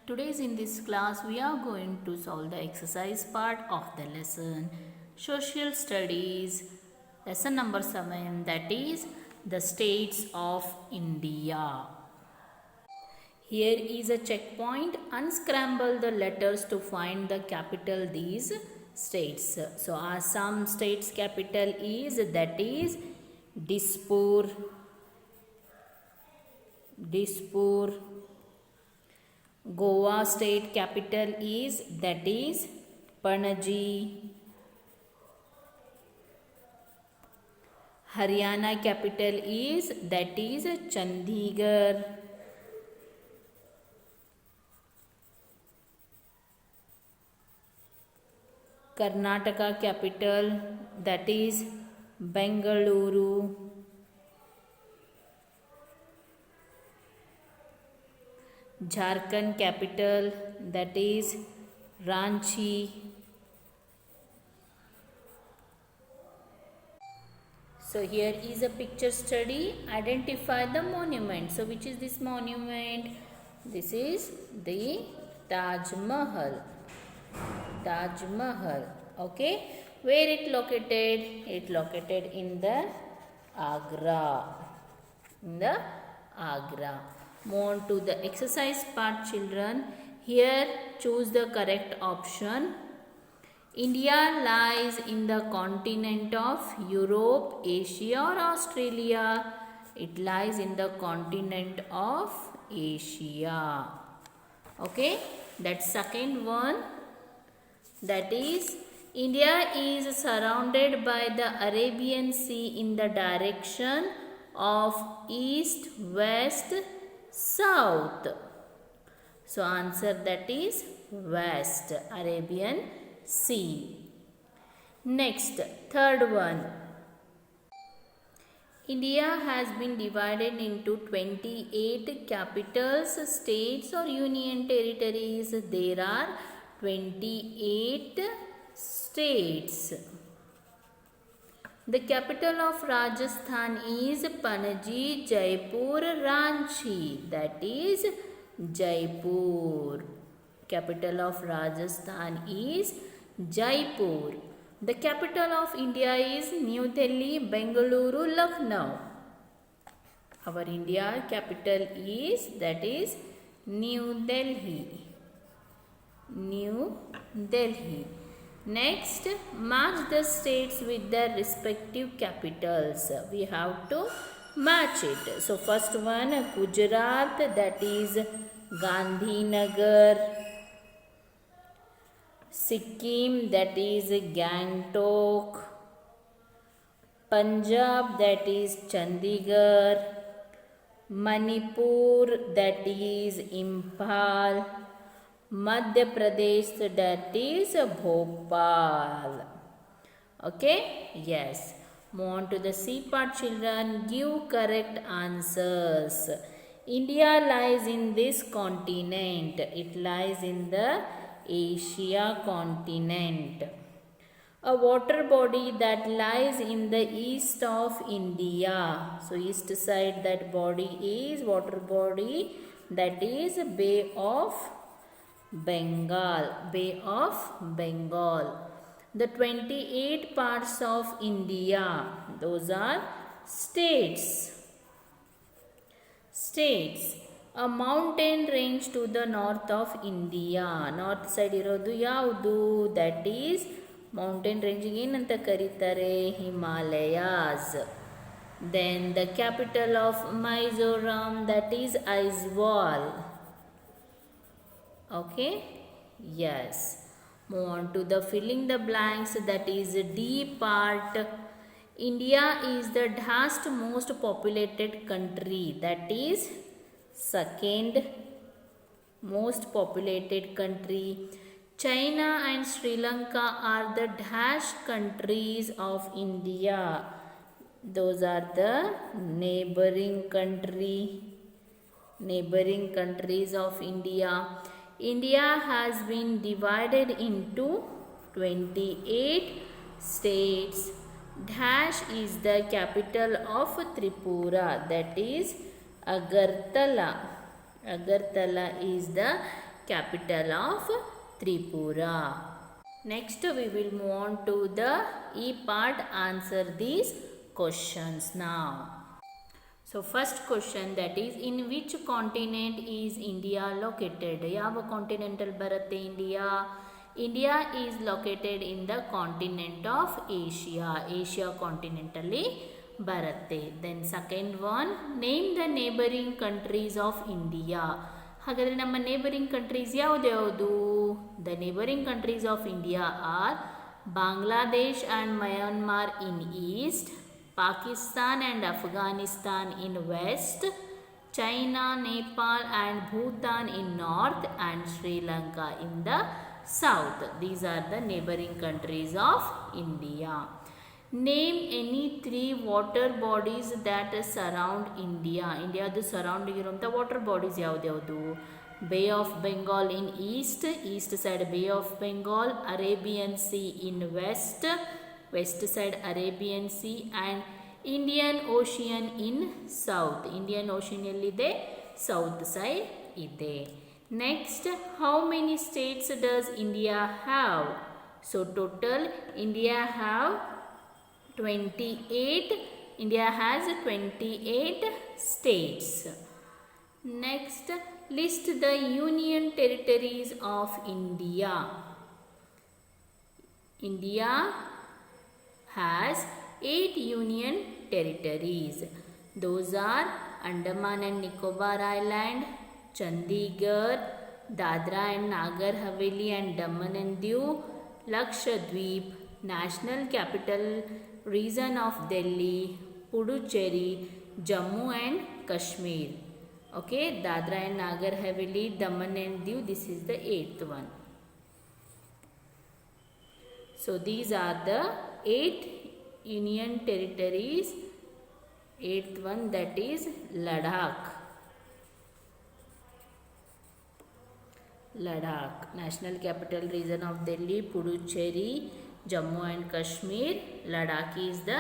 Today's in this class we are going to solve the exercise part of the lesson Social Studies, lesson number 7, that is the states of India. Here is a checkpoint. Unscramble the letters to find the capital these states. So Assam state's capital is, that is Dispur. Goa state capital is, that is Panaji. Haryana capital is, that is Chandigarh. Karnataka capital, that is Bengaluru. Jharkhand capital, that is Ranchi. So here is a picture study. Identify the monument. So which is this monument? This is the Taj Mahal. Taj Mahal. Okay. Where it located? It located in the Agra. Move on to the exercise part, children. Here choose the correct option. India lies in the continent of Europe, Asia or Australia. It lies in the continent of Asia. Okay, that's second one. That is, India is surrounded by the Arabian Sea in the direction of east, west, south. So answer, that is west, Arabian Sea. Next, third one. India has been divided into 28 capitals, states or union territories. There are 28 states. The capital of Rajasthan is Panaji, Jaipur, Ranchi. That is Jaipur. Capital of Rajasthan is Jaipur. The capital of India is New Delhi, Bengaluru, Lucknow. Our India capital is, that is New Delhi. New Delhi. Next, match the states with their respective capitals. We have to match it. So first one, Gujarat, that is Gandhinagar. Sikkim, that is Gangtok. Punjab, that is Chandigarh. Manipur, that is Imphal. Madhya Pradesh, that is Bhopal. Okay? Yes. Move on to the C part, children. Give correct answers. India lies in this continent. It lies in the Asia continent. A water body that lies in the east of India. So east side, that body is water body, that is Bay of Bengal. Bay of Bengal. The 28 parts of India, those are states. States. A mountain range to the north of India. North side irodu yaudu? That is mountain range ಏನಂತ ಕರೀತಾರೆ? Himalayas. Then the capital of Mizoram, that is Aizawl. Okay? Yes. Move on to the filling the blanks, that is D part. India is the most populated country, that is second most populated country. China and Sri Lanka are the countries of India. Those are the neighboring countries of India. India has been divided into 28 states. Dash is the capital of Tripura, that is Agartala. Agartala is the capital of Tripura. Next we will move on to the E part. Answer these questions now. So first question, that is, in which continent is India located? ಯಾವ continental ಬರುತ್ತೆ India? India is located in the continent of Asia. Asia continent ಅಲ್ಲಿ ಬರುತ್ತೆ. Then second one, name the neighboring countries of India. ಹಾಗಾದರೆ ನಮ್ಮ neighbouring countries ಯಾವುದ್ಯಾವುದು? The neighbouring countries of India are Bangladesh and Myanmar in east, Pakistan and Afghanistan in west, China, Nepal and Bhutan in north, and Sri Lanka in the south. These are the neighboring countries of India. Name any 3 water bodies that surround India. India's surrounding ಇರುವಂಥ water bodies ಯಾವ್ದು? Bay of Bengal in east, east side Bay of Bengal, Arabian Sea in west, west side Arabian Sea, and Indian Ocean in south. Indian Ocean ಎಲ್ಲಿದೆ? South side ಇದೆ. Next, how many states does India have? So total India have 28. India has 28 states. Next, list the union territories of India. India has 8 union territories. Those are Andaman and Nicobar Island, Chandigarh, Dadra and Nagar Haveli and Daman and Diu, Lakshadweep, National Capital Region of Delhi, Puducherry, Jammu and Kashmir. Okay, Dadra and Nagar Haveli, Daman and Diu, this is the 8th one. So these are the 8 union territories. 8th one, that is Ladakh. Ladakh, National Capital Region of Delhi, Puducherry, Jammu and Kashmir. Ladakh is the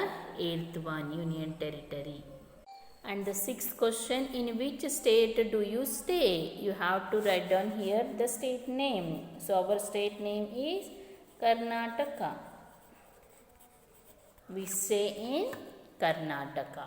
8th one, union territory. And the 6th question, in which state do you stay? You have to write down here the state name. So our state name is Karnataka. We stay in Karnataka.